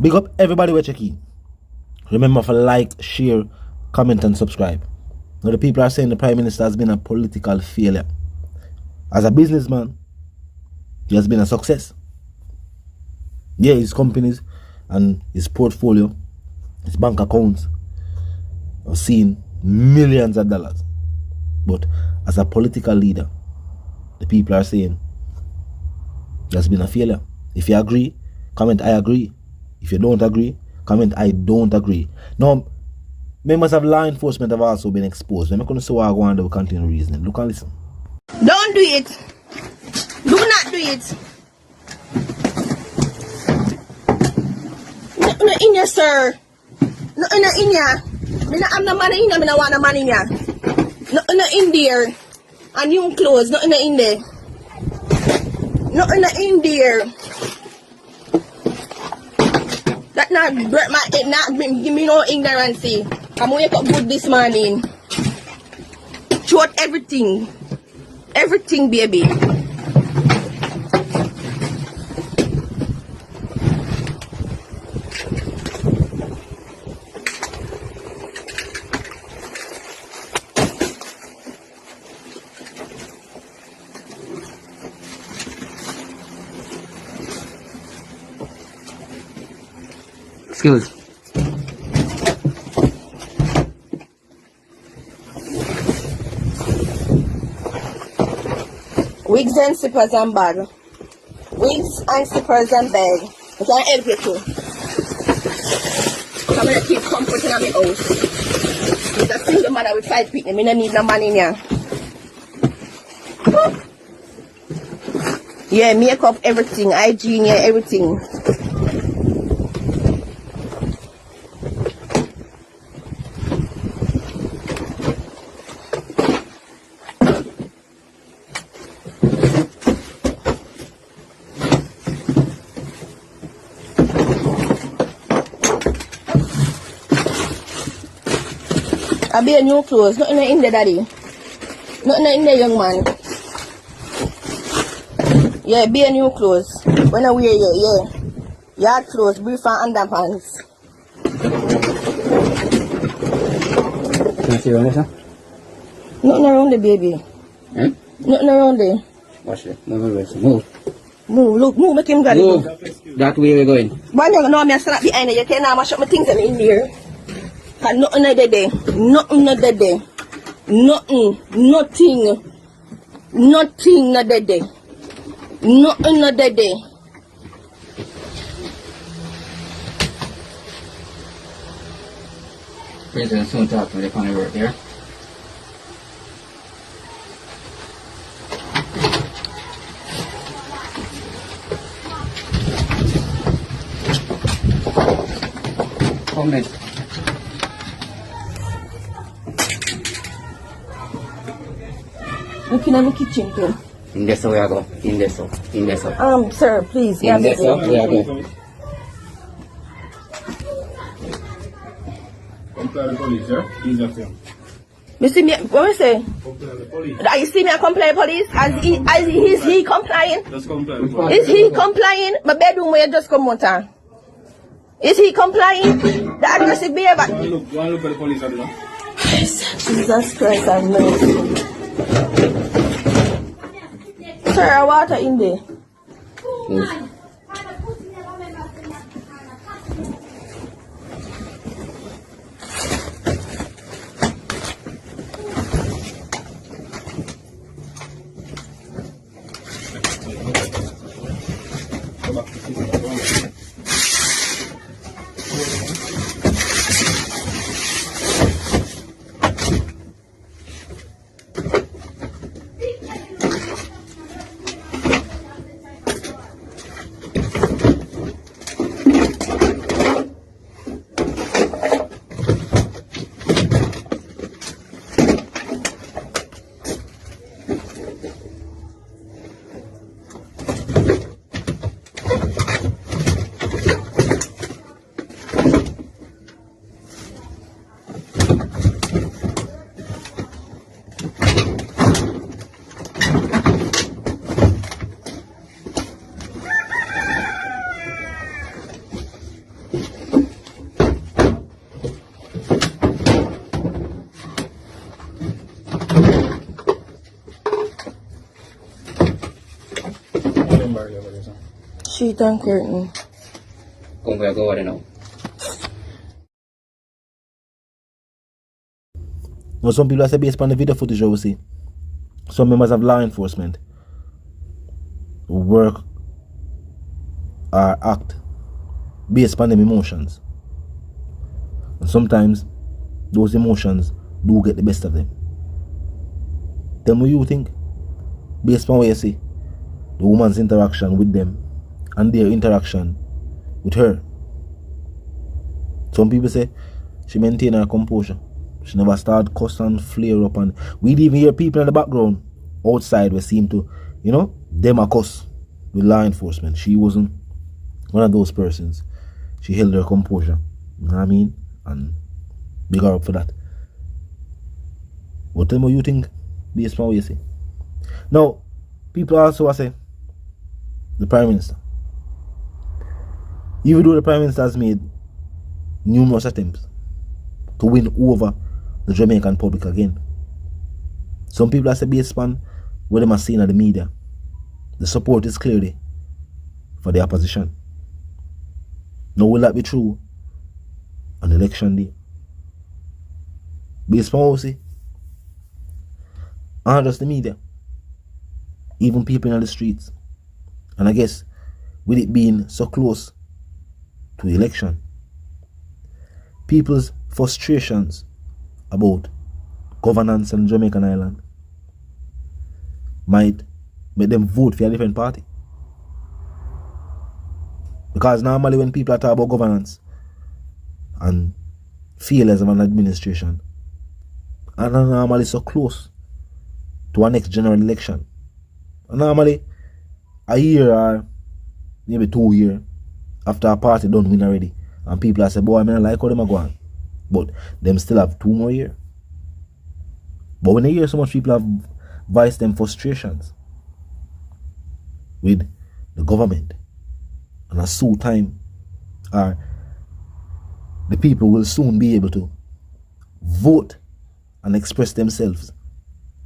Big up everybody who check in. Remember to like, share, comment and subscribe. Now the people are saying the Prime Minister has been a political failure. As a businessman, he has been a success. Yeah, his companies and his portfolio, his bank accounts have seen millions of dollars. But as a political leader, the people are saying he has been a failure. If you agree, comment I agree. If you don't agree, comment I don't agree. Now, members of law enforcement have also been exposed. I'm not going to say what I go on to continue reasoning. Look and listen. Don't do it. Do not do it. No in ya, sir. No in ya. Me not have no money in ya. Me not want no money in ya. No in there. And new clothes. No in there. No in there. That not break my. It not give me no ignorancy. I'm wake up good this morning. Short everything. Everything, baby. Excuse. Wigs and slippers and bag. Wigs and slippers and bag. I can help you too. I'm gonna keep comfort in my house. It's a single mother with 5 people. I don't need no money in here. Yeah, makeup, everything. Hygiene, yeah, everything. I be a new clothes, nothing in there, daddy. Nothing in there, young man. Yeah, be a new clothes. When I wear yeah. Yard clothes, brief and underpants. Can I see around this, huh? Nothing around the baby. Eh? Nothing around there. Watch it. Move. Move, look, move, make him go. Move. That way we're going. Why you know me I stand up behind you? You can't mash up my things in there. Cause nothing of the day. Nothing of the day. Nothing of the day. Nothing of the day. President soon talk to me. They're coming to work here. Holness. Looking at the kitchen too. In this way I go. In this. Sir, please. In this way I go. Comply with the police, yeah? Easy for you. You see me, what I say? Comply with the police. You see me, I comply police? Is he complying? Just comply with the police. Is he complying? My bedroom where you just come out. Is he complying? The aggressive behavior. Go and look at the police, I don't know. Jesus Christ, have mercy. Sir, water in there. Yes. it and curtain. Come we go over there now. Now, some people are say based upon the video footage we see, some members of law enforcement work or act based upon them emotions. And sometimes those emotions do get the best of them. Tell me what you think, based upon what you see, the woman's interaction with them and their interaction with her. Some people say she maintained her composure. She never started cuss and flare up, and we'd even hear people in the background outside who seem to, them a cuss with law enforcement. She wasn't one of those persons. She held her composure. You know what I mean? And big her up for that. But tell me what you think based on what you say. Now, people also say the Prime Minister. Even though the Prime Minister has made numerous attempts to win over the Jamaican public again, some people are say based on what they are seeing at the media, the support is clearly for the opposition. Now, will that be true on election day? Based on what we see, and just the media, even people in the streets, and I guess with it being so close to the election, people's frustrations about governance on Jamaican island might make them vote for a different party. Because normally when people are talking about governance and failures of an administration, and are normally so close to our next general election, and normally a year or maybe 2 years after a party don't win already, and people are saying, boy, I mean, I like how them are going, but them still have 2 more years. But when they hear so much people have voiced them frustrations with the government, and a soon time, or the people will soon be able to vote and express themselves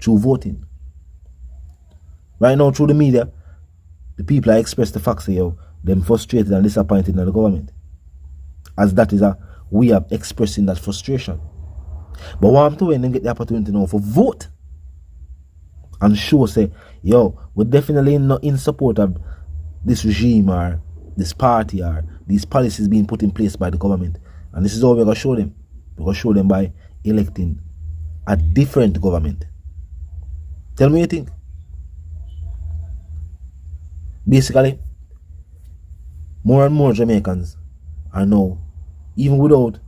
through voting. Right now, through the media, the people are expressed the facts of them frustrated and disappointed in the government, as that is a way of expressing that frustration. But what I'm doing, them get the opportunity now for vote and show, say, yo, we're definitely not in support of this regime or this party or these policies being put in place by the government. And this is how we're going to show them. We're going to show them by electing a different government. Tell me what you think. Basically, more and more Jamaicans are now, even without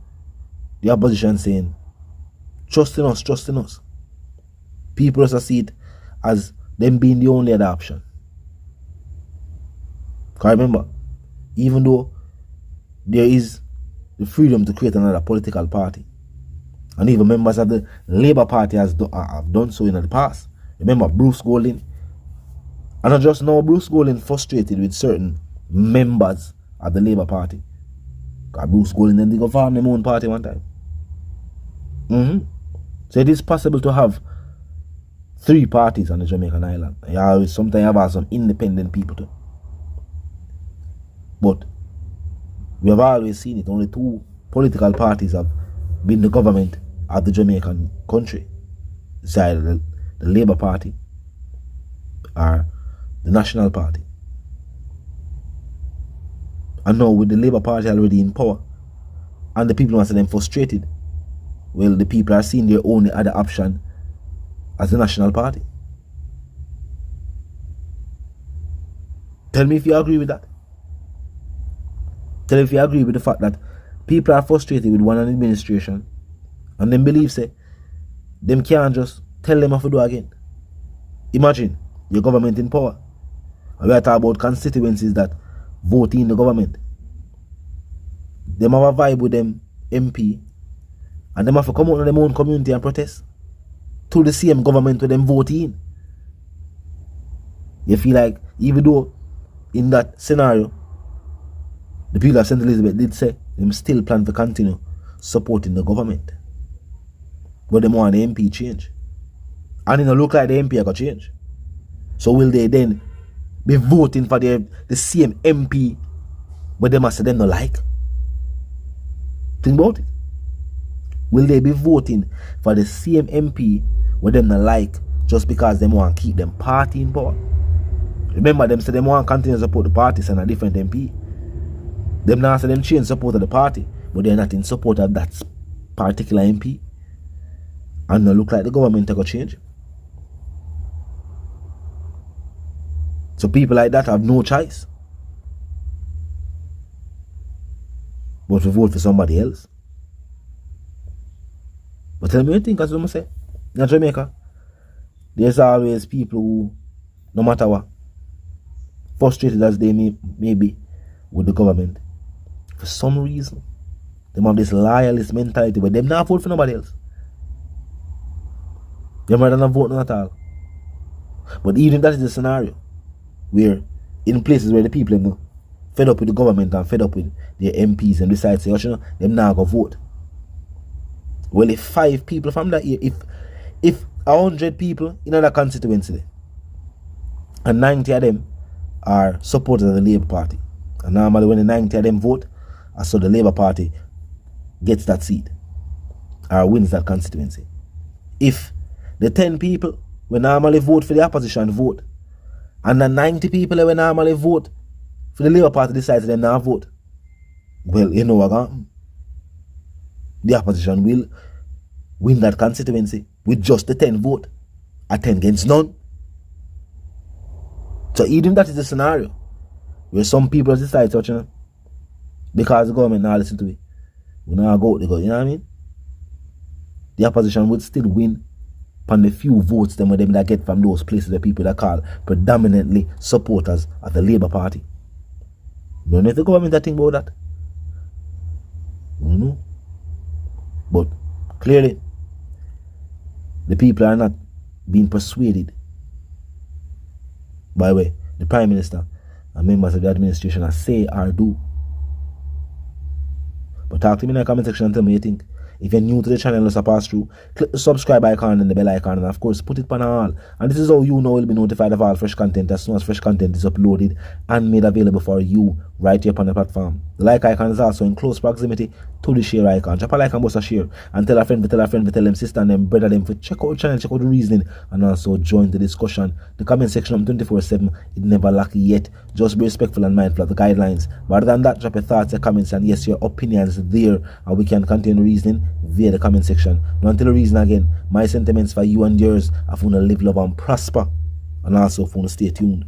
the opposition saying, trust in us, trust in us, people also see it as them being the only other option. Because remember, even though there is the freedom to create another political party, and even members of the Labour Party have done so in the past. Remember Bruce Golding? And not just now, Bruce Golding frustrated with certain members of the Labour Party. Because Bruce Golding then they go form their own party one time. So it is possible to have 3 parties on the Jamaican island. You sometimes have some independent people too. But we have always seen it. Only 2 political parties have been the government of the Jamaican country. It's either the Labour Party or the National Party. And now with the Labour Party already in power, and the people want to see them frustrated, well, the people are seeing their only other option as the National Party. Tell me if you agree with that. Tell me if you agree with the fact that people are frustrated with one administration and them believe, say, them can't just tell them what to do again. Imagine your government in power, and we are talking about constituencies that vote in the government. Them have a vibe with them MP, and them have to come out of their own community and protest to the same government with them vote in. You feel like, even though in that scenario, the people of St. Elizabeth did say them still plan to continue supporting the government, but them want the MP change, and it don't look like the MP are going to change. So will they then be voting for the same MP but them say them no like? Think about it. Will they be voting for the same MP where them not like just because them want to keep them party in power? Remember, them say them want to continue to support the parties and a different MP. Them now say them change support of the party, but they're not in support of that particular MP. And no look like the government will change. So people like that have no choice but to vote for somebody else. But tell me what you think, as I say. In Jamaica, there's always people who, no matter what, frustrated as they may be with the government, for some reason, they have this loyalist mentality where they not vote for nobody else. They rather not vote at all. But even that is the scenario where in places where the people are fed up with the government and fed up with their MPs and decide to say, you know, them now go vote. Well, if 5 people from that year, if 100 people in another constituency and 90 of them are supporters of the Labour Party, and normally when the 90 of them vote, so the Labour Party gets that seat or wins that constituency. If the 10 people will normally vote for the opposition vote, and the 90 people that will normally vote for the Labour Party decides them not vote, well, you know what happen? The opposition will win that constituency with just the 10 vote, a 10 against none. So even that is the scenario where some people decide such, you know, because the government now listen to it, we now go, they go, you know what I mean? The opposition would still win on the few votes them that get from those places, the people that call predominantly supporters of the Labour Party. Don't know if the government that think about that. I don't know. But clearly, the people are not being persuaded by way the Prime Minister and members of the administration are say or do. But talk to me in the comment section and tell me what you think. If you're new to the channel, let's pass through. Click the subscribe icon and the bell icon, and of course put it on all. And this is how you know you'll be notified of all fresh content as soon as fresh content is uploaded and made available for you right here upon the platform. The like icon is also in close proximity to the share icon. Drop a like and bust a share, and tell a friend, tell them sister and them brother them for check out the channel, check out the reasoning, and also join the discussion. The comment section of 24/7 it never lack yet. Just be respectful and mindful of the guidelines. But other than that, drop your thoughts, your comments, and yes, your opinions there, and we can continue reasoning via the comment section. Now until the reason again, my sentiments for you and yours, I want to live, love, and prosper, and also want to stay tuned.